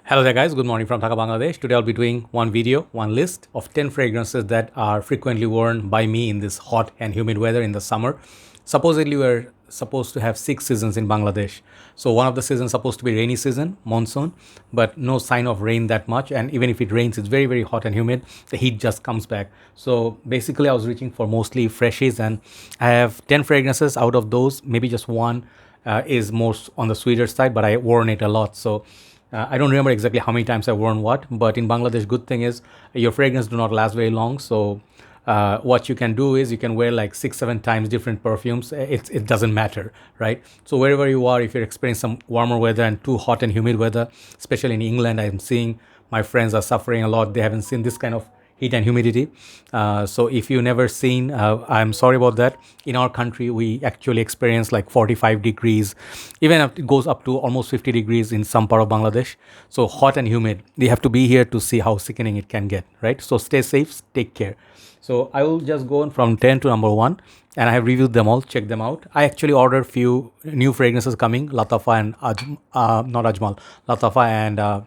Hello there guys, good morning from Dhaka, Bangladesh. Today I'll be doing one video, one list of 10 fragrances that are frequently worn by me in this hot and humid weather in the summer. Supposedly we're supposed to have 6 seasons in Bangladesh. So one of the seasons supposed to be rainy season, monsoon, but no sign of rain that much. And even if it rains, it's very, very hot and humid. The heat just comes back. So basically I was reaching for mostly freshies, and I have 10 fragrances. Out of those, maybe just one is more on the sweeter side, but I worn it a lot. So I don't remember exactly how many times I've worn what, but in Bangladesh, good thing is your fragrance do not last very long. So what you can do is you can wear like 6, 7 times different perfumes. It doesn't matter, right? So wherever you are, if you're experiencing some warmer weather and too hot and humid weather, especially in England, I'm seeing my friends are suffering a lot. They haven't seen this kind of heat and humidity. So if you never seen, I'm sorry about that. In our country, we actually experience like 45 degrees, even if it goes up to almost 50 degrees in some part of Bangladesh. So hot and humid. We have to be here to see how sickening it can get, right? So stay safe, take care. So I will just go on from 10 to number 1, and I have reviewed them all, check them out. I actually ordered few new fragrances coming, Latafa and not Ajmal, Latafa and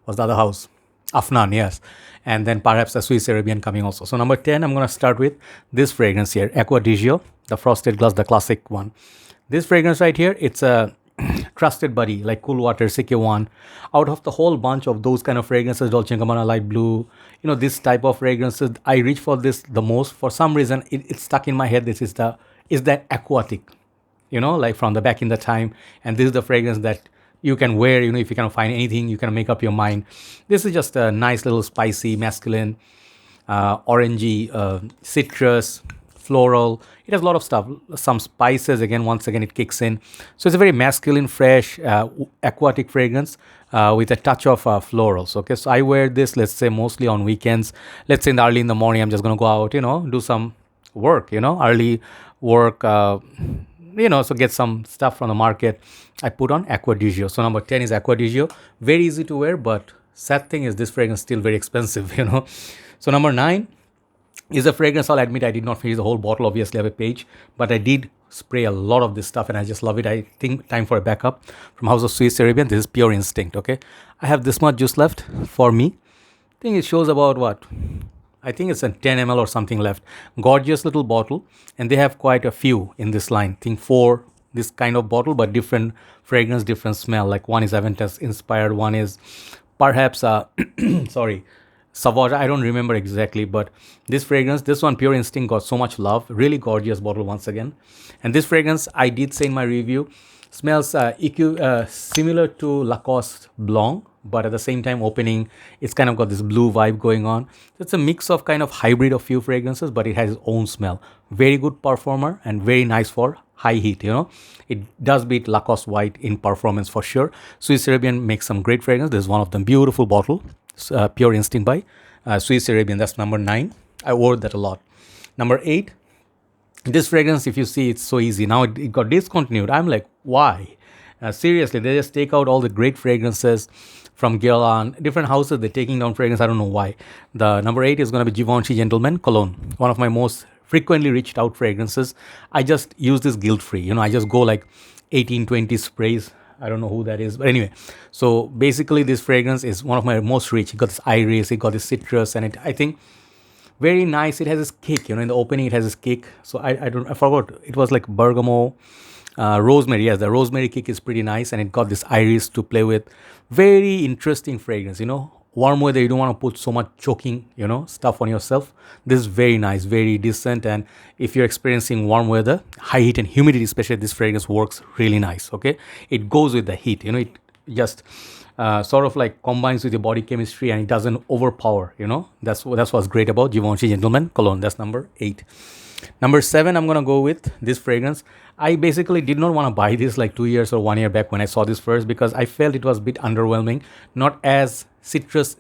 what's the other house? Afnan, yes. And then perhaps a Swiss Arabian coming also. So number 10, I'm going to start with this fragrance here, Acqua Di Gio, the frosted glass, the classic one. This fragrance right here, it's a trusted buddy, like Cool Water, CK1. Out of the whole bunch of those kind of fragrances, Dolce & Gabbana, Light Blue, this type of fragrances, I reach for this the most. For some reason, it's stuck in my head. This is that aquatic, like from the back in the time. And this is the fragrance that you can wear, if you can find anything, you can make up your mind. This is just a nice little spicy, masculine, orangey, citrus, floral. It has a lot of stuff, some spices. Once again, it kicks in. So it's a very masculine, fresh, aquatic fragrance with a touch of florals. Okay, so I wear this, let's say, mostly on weekends. Let's say early in the morning, I'm just going to go out, do some work, early work, so get some stuff from the market. I put on Acqua Di Gio. So number 10 is Acqua Di Gio. Very easy to wear, but sad thing is this fragrance is still very expensive, So number 9 is a fragrance. I'll admit I did not finish the whole bottle. Obviously, I have a page, but I did spray a lot of this stuff and I just love it. I think time for a backup from House of Swiss Arabian. This is Pure Instinct, okay? I have this much juice left for me. I think it shows about what? I think it's a 10 ml or something left. Gorgeous little bottle, and they have quite a few in this line. I think 4 this kind of bottle, but different fragrance, different smell. Like one is Aventus inspired, one is perhaps sorry, Sauvage. I don't remember exactly, but this fragrance, this one, Pure Instinct, got so much love. Really gorgeous bottle once again. And this fragrance, I did say in my review, smells similar to Lacoste Blanc, but at the same time opening, it's kind of got this blue vibe going on. It's a mix of kind of hybrid of few fragrances, but it has its own smell. Very good performer and very nice for high heat, It does beat Lacoste White in performance for sure. Swiss Arabian makes some great fragrance. There's one of them, beautiful bottle, Pure Instinct by Swiss Arabian. That's number 9. I wore that a lot. Number 8, this fragrance, if you see, it's so easy. Now it got discontinued. I'm like, why? Seriously, they just take out all the great fragrances from Guerlain, different houses. They're taking down fragrance. I don't know why. The number 8 is going to be Givenchy Gentleman Cologne, one of my most frequently reached out fragrances. I just use this guilt free. I just go like 18, 20 sprays. I don't know who that is, but anyway. So basically, this fragrance is one of my most rich. It got this iris, it got this citrus, and I think very nice. It has this kick, in the opening it has this kick. So I forgot, it was like bergamot, rosemary. Yes, the rosemary kick is pretty nice, and it got this iris to play with. Very interesting fragrance, warm weather, you don't want to put so much choking, stuff on yourself. This is very nice, very decent. And if you're experiencing warm weather, high heat and humidity, especially, this fragrance works really nice, okay? It goes with the heat, it just sort of like combines with your body chemistry, and it doesn't overpower, That's what's great about Givenchy Gentleman Cologne. That's number 8. Number 7, I'm going to go with this fragrance. I basically did not want to buy this like 2 years or 1 year back when I saw this first, because I felt it was a bit underwhelming, not as citrus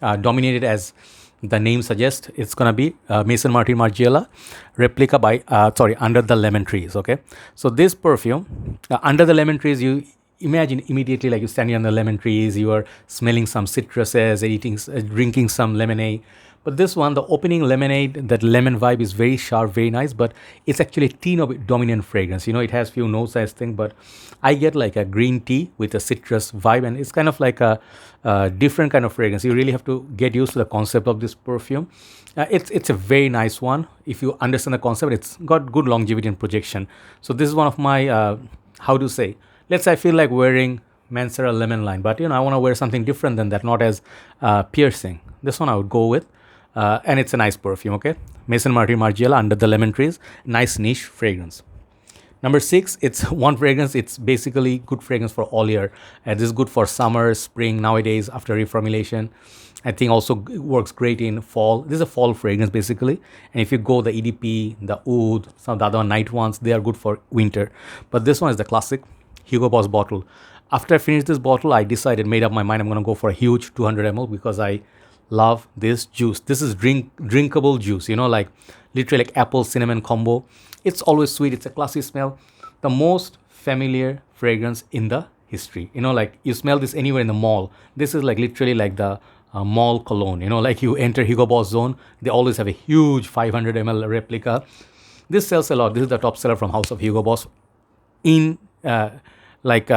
dominated as the name suggests. It's going to be Maison Margiela replica by, Under the Lemon Trees, okay? So this perfume, Under the Lemon Trees, you imagine immediately like you're standing under lemon trees, you are smelling some citruses, drinking some lemonade. But this one, the opening lemonade, that lemon vibe is very sharp, very nice, but it's actually a tea dominant fragrance. You know, it has few notes, I think, but I get like a green tea with a citrus vibe, and it's kind of like a different kind of fragrance. You really have to get used to the concept of this perfume. It's a very nice one. If you understand the concept, it's got good longevity and projection. So this is one of my, how to say, let's say I feel like wearing Mancera lemon line, but you know, I want to wear something different than that, not as piercing. This one I would go with, and it's a nice perfume. Okay, Maison Margiela, Under the Lemon Trees, nice niche fragrance. Number 6, it's one fragrance. It's basically good fragrance for all year. This is good for summer, spring, nowadays after reformulation. I think also works great in fall. This is a fall fragrance basically. And if you go the EDP, the Oud, some of the other night ones, they are good for winter. But this one is the classic Hugo Boss bottle. After I finished this bottle, I decided, made up my mind, I'm going to go for a huge 200 ml because I love this juice. This is drinkable juice, you know, like literally like apple cinnamon combo. It's always sweet. It's a classy smell. The most familiar fragrance in the history. You know, like you smell this anywhere in the mall. This is like literally like the mall cologne. You know, like you enter Hugo Boss zone, they always have a huge 500 ml replica. This sells a lot. This is the top seller from House of Hugo Boss. In like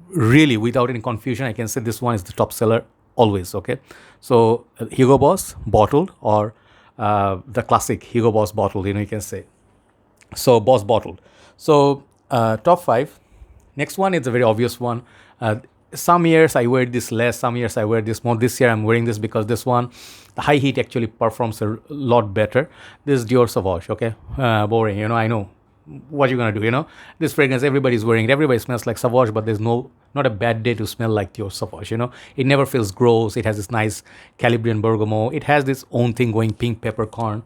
really without any confusion, I can say this one is the top seller always. Okay, so Hugo Boss bottled, or the classic Hugo Boss bottled, you know, you can say. So Boss bottled. So top 5. Next one is a very obvious one. Some years I wear this less, some years I wear this more. This year I'm wearing this because this one, the high heat actually performs a lot better. This is Dior Sauvage. Okay, boring, you know, I know what you're gonna do, you know. This fragrance, everybody's wearing it, everybody smells like Sauvage, but there's not a bad day to smell like Dior Sauvage, you know. It never feels gross. It has this nice Calabrian bergamot. It has this own thing going, pink peppercorn.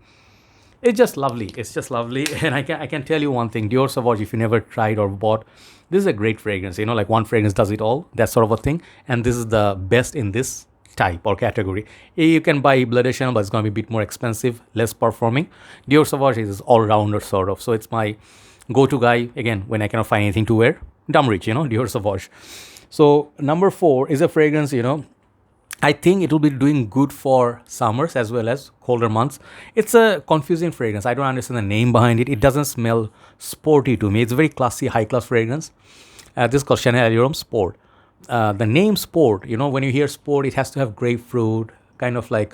It's just lovely. It's just lovely. And I can tell you one thing, Dior Sauvage, if you never tried or bought, this is a great fragrance, you know, like one fragrance does it all, that sort of a thing. And this is the best in this type or category. You can buy Blood Chanel, but it's going to be a bit more expensive, less performing. Dior Sauvage is all-rounder sort of. So it's my go-to guy, again, when I cannot find anything to wear. Dumb rich, you know, Dior Sauvage. So number 4 is a fragrance, you know, I think it will be doing good for summers as well as colder months. It's a confusing fragrance. I don't understand the name behind it. It doesn't smell sporty to me. It's a very classy, high-class fragrance. This is called Chanel Allure Sport. The name Sport, you know, when you hear Sport, it has to have grapefruit, kind of like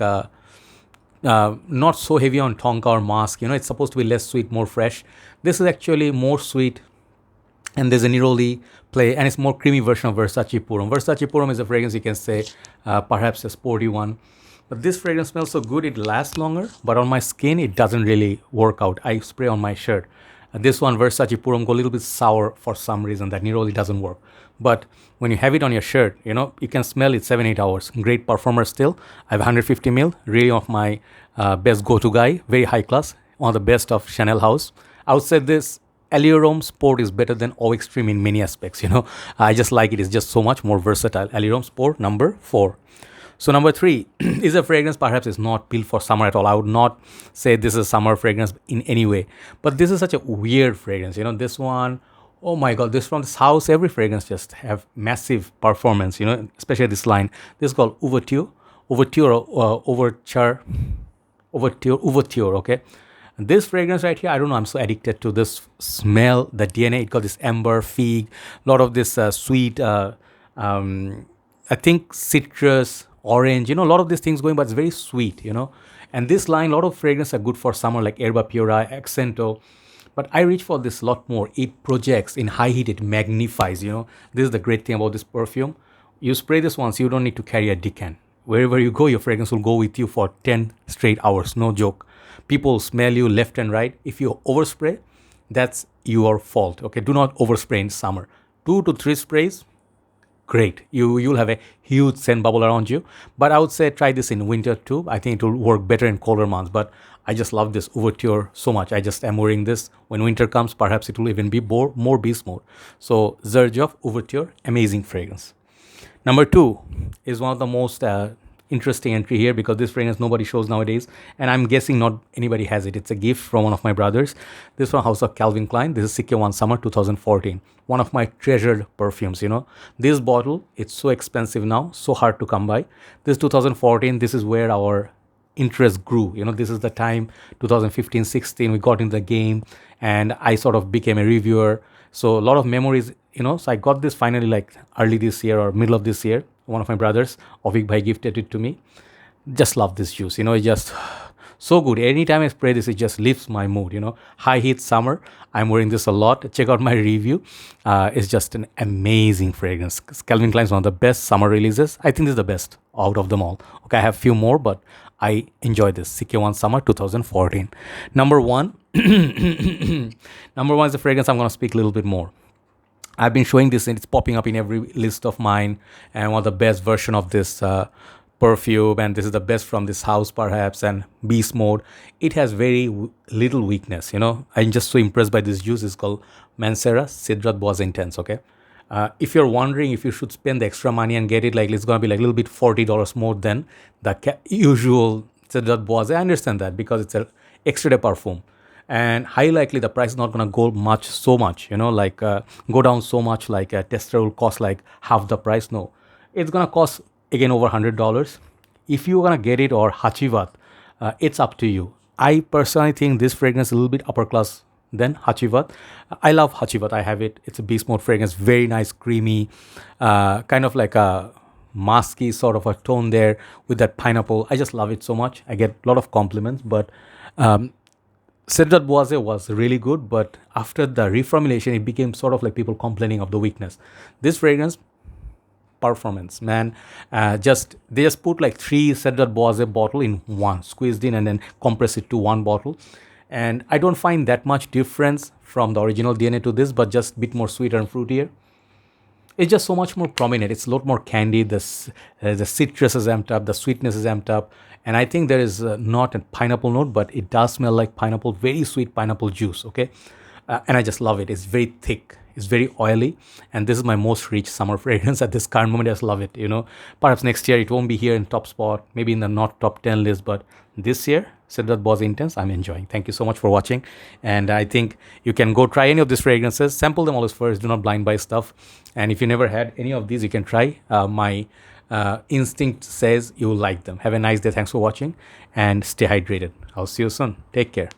not so heavy on tonka or musk. You know, it's supposed to be less sweet, more fresh. This is actually more sweet, and there's a neroli play, and it's more creamy version of Versace Purum. Versace Purum is a fragrance you can say perhaps a sporty one. But this fragrance smells so good, it lasts longer, but on my skin, it doesn't really work out. I spray on my shirt. This one, Versace Purum, go a little bit sour for some reason. That neroli doesn't work. But when you have it on your shirt, you know, you can smell it 7-8 hours. Great performer still. I have 150 ml, really of my best go-to guy, very high class, one of the best of Chanel house. Outside this, Allure Sport is better than Eau Extreme in many aspects, you know. I just like it. It's just so much more versatile. Allure Sport, number 4. So number 3 is a fragrance perhaps is not built for summer at all. I would not say this is a summer fragrance in any way. But this is such a weird fragrance, you know. This one, oh my God, this from this house, every fragrance just have massive performance, you know, especially this line. This is called Overture, okay. This fragrance right here, I don't know, I'm so addicted to this smell, the DNA. It got this amber, fig, a lot of this sweet, I think citrus, orange, you know, a lot of these things going, but it's very sweet, you know. And this line, a lot of fragrances are good for summer, like Erba Pura, Accento. But I reach for this a lot more. It projects in high heat, it magnifies, you know. This is the great thing about this perfume. You spray this once, you don't need to carry a decant. Wherever you go, your fragrance will go with you for 10 straight hours, no joke. People smell you left and right. If you overspray, that's your fault. Okay, do not overspray in summer. 2 to 3 sprays, great. You'll have a huge scent bubble around you. But I would say try this in winter too. I think it will work better in colder months. But I just love this Overture so much. I just am wearing this. When winter comes, perhaps it will even be more beast mode. So Xerjoff Ouverture, amazing fragrance. Number 2 is one of the most interesting entry here, because this fragrance nobody shows nowadays, and I'm guessing not anybody has it. It's a gift from one of my brothers. This from House of Calvin Klein. This is Sikya One Summer 2014. One of my treasured perfumes, you know. This bottle, it's so expensive now, so hard to come by. This 2014, this is where our interest grew. You know, this is the time 2015-16 we got in the game, and I sort of became a reviewer. So a lot of memories, you know. So I got this finally like early this year or middle of this year. One of my brothers, Ovik Bhai, gifted it to me. Just love this juice, you know. It just so good. Anytime I spray this, it just lifts my mood, you know. High heat summer, I'm wearing this a lot. Check out my review. It's just an amazing fragrance. Calvin Klein's one of the best summer releases. I think this is the best out of them all. Okay, I have few more, but I enjoy this. CK1 Summer 2014. Number one. Number one is the fragrance I'm going to speak a little bit more. I've been showing this and it's popping up in every list of mine, and one of the best version of this perfume, and this is the best from this house perhaps, and beast mode. It has very little weakness, you know. I'm just so impressed by this juice. It's called Mancera Cedrat Boise Intense. Okay, if you're wondering if you should spend the extra money and get it, like it's gonna be like a little bit $40 more than the usual Cedrat Boise. I understand that because it's an extra perfume, and highly likely the price is not gonna go so much, you know, like go down so much. Like a tester will cost like half the price. No, it's gonna cost again over $100. If you're gonna get it or Hachivat, it's up to you. I personally think this fragrance is a little bit upper class than Hachivat. I love Hachivat. I have it. It's a beast mode fragrance. Very nice, creamy, kind of like a musky sort of a tone there with that pineapple. I just love it so much. I get a lot of compliments, but Cedrat Boise was really good, but after the reformulation, it became sort of like people complaining of the weakness. This fragrance, performance, man. They just put like 3 Cedrat Boise bottle in one, squeezed in and then compress it to one bottle. And I don't find that much difference from the original DNA to this, but just a bit more sweeter and fruitier. It's just so much more prominent. It's a lot more candy. The citrus is amped up. The sweetness is amped up. And I think there is not a pineapple note, but it does smell like pineapple, very sweet pineapple juice, okay? And I just love it. It's very thick. It's very oily. And this is my most rich summer fragrance at this current moment. I just love it, you know. Perhaps next year it won't be here in top spot, maybe in the not top 10 list, but this year, Cedrat Boise Intense, I'm enjoying. Thank you so much for watching. And I think you can go try any of these fragrances. Sample them always first. Do not blind buy stuff. And if you never had any of these, you can try. My instinct says you will like them. Have a nice day. Thanks for watching and stay hydrated. I'll see you soon. Take care.